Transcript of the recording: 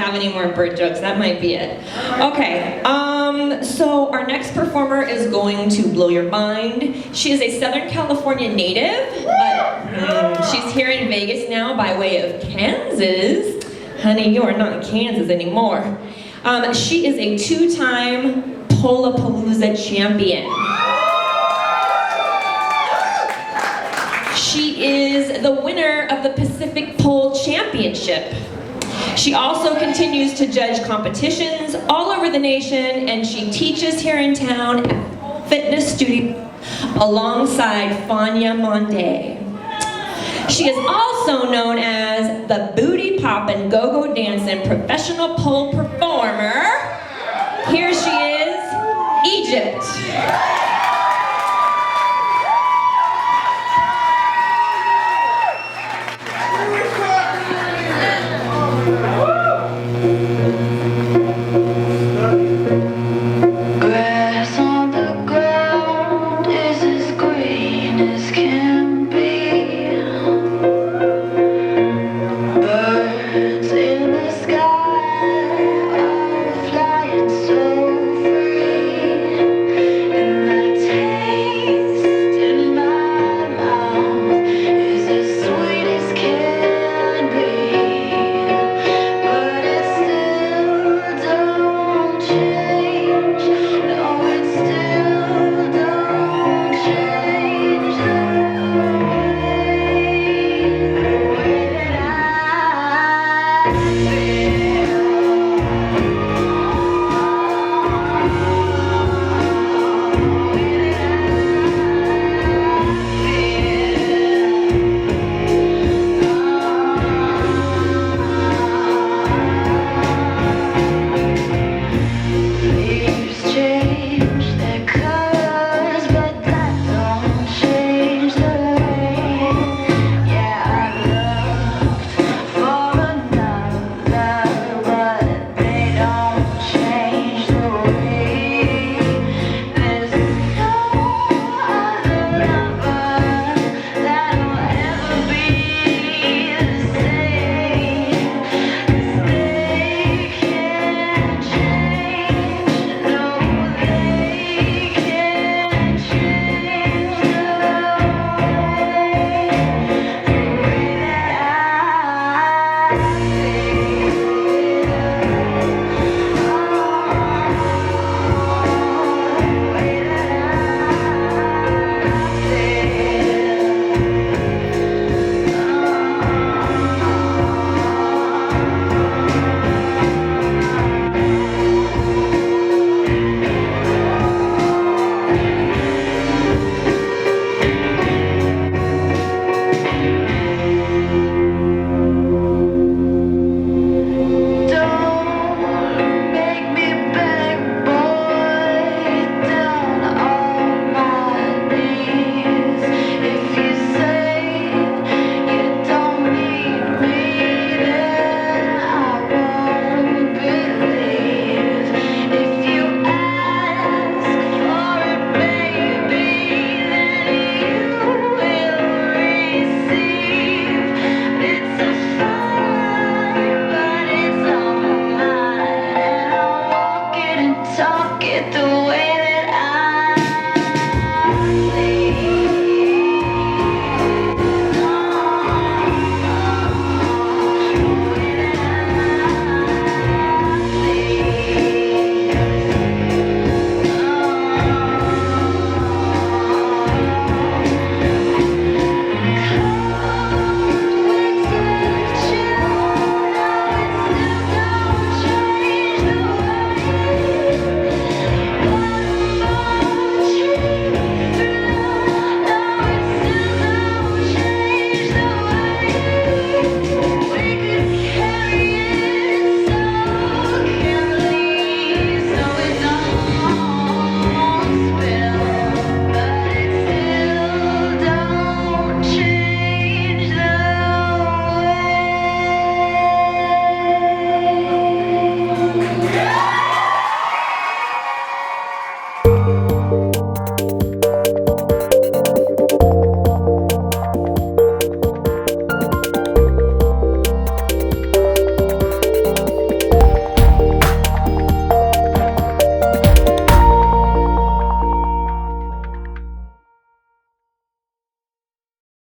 have any more bird jokes. That might be it. Okay, so our next performer is going to blow your mind. She is a Southern California native, but she's here in Vegas now by way of Kansas. Honey, you are not in Kansas anymore. She is a two-time Polapalooza champion. She is the winner of the Pacific Pole Championship. She also continues to judge competitions all over the nation, and she teaches here in town at Pole Fitness Studio alongside Fania Monde. She is also known as the booty poppin', go-go dancing professional pole performer. Here she is, Egypt.